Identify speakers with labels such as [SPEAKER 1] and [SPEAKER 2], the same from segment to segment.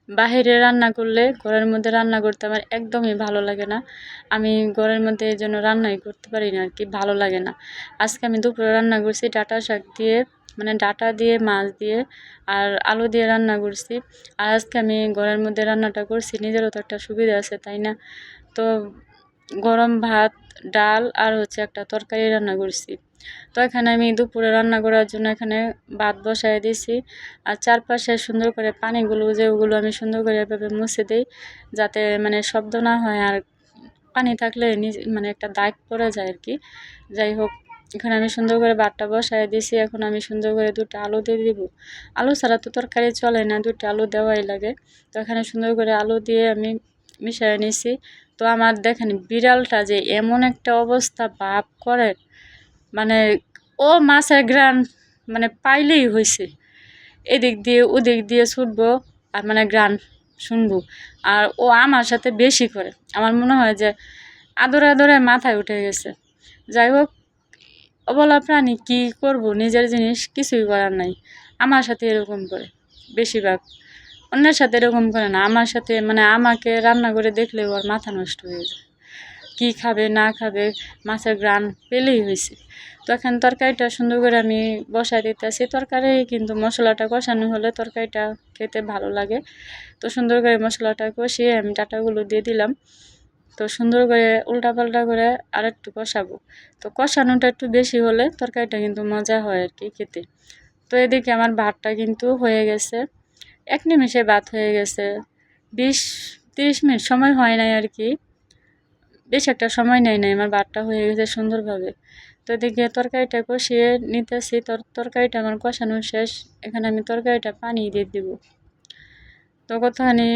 [SPEAKER 1] বাহিরে রান্না করলে ঘরের মধ্যে রান্না করতে আমার একদমই ভালো লাগে না। আমি ঘরের মধ্যে এই জন্য রান্নাই করতে পারি না আর কি, ভালো লাগে না। আজকে আমি দুপুরে রান্না করছি ডাঁটা শাক দিয়ে, মানে ডাঁটা দিয়ে মাছ দিয়ে আর আলু দিয়ে রান্না করছি। আর আজকে আমি ঘরের মধ্যে রান্নাটা করছি, নিজেরও তো একটা সুবিধা আছে তাই না। তো গরম ভাত, ডাল আর হচ্ছে একটা তরকারি রান্না করছি। তো এখানে আমি দুপুরে রান্না করার জন্য এখানে ভাত বসায় দিয়েছি। আর চারপাশে সুন্দর করে পানিগুলো ওগুলো আমি সুন্দর করে এভাবে মুছে দিই, যাতে মানে শব্দ না হয়। আর পানি থাকলে মানে একটা দাগ পড়ে যায় আর কি। যাই হোক, এখানে আমি সুন্দর করে ভাতটা বসায় দিয়েছি। এখন আমি সুন্দর করে দুটো আলু দিয়ে দিব। আলু ছাড়া তো তরকারি চলে না, দুটো আলু দেওয়াই লাগে। তো এখানে সুন্দর করে আলু দিয়ে আমি মিশিয়ে নিছি। তো আমার দেখেন বিড়ালটা যে এমন একটা অবস্থা ভাব করে, মানে ও মাছের ঘ্রাণ মানে পাইলেই হয়েছে, এদিক দিয়ে ওদিক দিয়ে ছুটবো আর মানে ঘ্রাণ শুনবো। আর ও আমার সাথে বেশি করে, আমার মনে হয় যে আদরে আদরে মাথায় উঠে গেছে। যাই হোক, অবলা প্রাণী কি করব, নিজের জিনিস কিছুই করার নাই। আমার সাথে এরকম করে বেশিরভাগ, অন্যের সাথে এরকম করে না, আমার সাথে মানে আমাকে রান্না করে দেখলে ওর মাথা নষ্ট হয়ে যায়। কি খাবে না খাবে, মাছের ঘ্রাণ পেলেই হয়েছে। তো এখন তরকারিটা সুন্দর করে আমি বসাই দিতেছি। তরকারি কিন্তু মশলাটা কষানো হলে তরকারিটা খেতে ভালো লাগে। তো সুন্দর করে মশলাটা কষিয়ে আমি ডাঁটাগুলো দিয়ে দিলাম। তো সুন্দর করে উল্টাপাল্টা করে আর একটু কষাবো। তো কষানোটা একটু বেশি হলে তরকারিটা কিন্তু মজা হয় আর কি খেতে। তো এদিকে আমার ভাতটা কিন্তু হয়ে গেছে, ১ নিমেষে ভাত হয়ে গেছে। ২০-৩০ মিনিট সময় হয় নাই আর কি, বেশ একটা সময় নেয় নাই, আমার ভাতটা হয়ে গেছে সুন্দরভাবে। তো এদিকে তরকারিটা কষিয়ে নিতেছি, তরকারিটা আমার কষানো শেষ। এখানে আমি তরকারিটা পানি দিয়ে দিব। তো কতখানি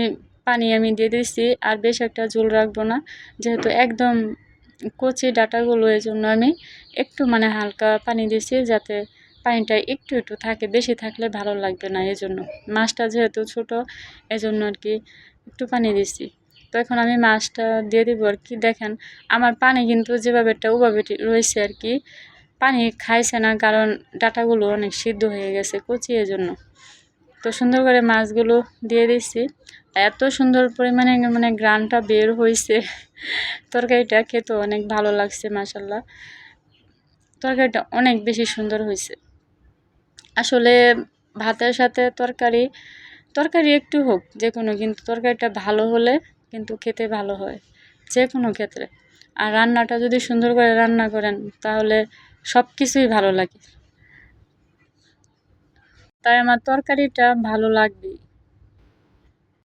[SPEAKER 1] পানি আমি দিয়ে দিচ্ছি, আর বেশ একটা ঝোল রাখবো না, যেহেতু একদম কচি ডাঁটাগুলো, এই জন্য আমি একটু মানে হালকা পানি দিছি, যাতে পানিটা একটু একটু থাকে, বেশি থাকলে ভালো লাগবে না। এই জন্য মাছটা যেহেতু ছোটো, এজন্য আর কি একটু পানি দিছি। তো এখন আমি মাছটা দিয়ে দিব আর কি। দেখেন আমার পানি কিন্তু যেভাবে একটা ওভাবে রয়েছে আর কি, পানি খাইছে না, কারণ ডাঁটাগুলো অনেক সিদ্ধ হয়ে গেছে কচি, এজন্য। তো সুন্দর করে মাছগুলো দিয়ে দিচ্ছি। এত সুন্দর পরিমাণে মানে ঘ্রাণটা বের হয়েছে, তরকারিটা খেতেও অনেক ভালো লাগছে মাশাল্লাহ। তরকারিটা অনেক বেশি সুন্দর হয়েছে আসলে। ভাতের সাথে তরকারি, তরকারি একটু হোক যে কোনো, কিন্তু তরকারিটা ভালো হলে কিন্তু খেতে ভালো হয় যে কোনো ক্ষেত্রে। আর রান্নাটা যদি সুন্দর করে রান্না করেন তাহলে সব কিছুই ভালো লাগে, তাই আমার তরকারিটা ভালো লাগবেই।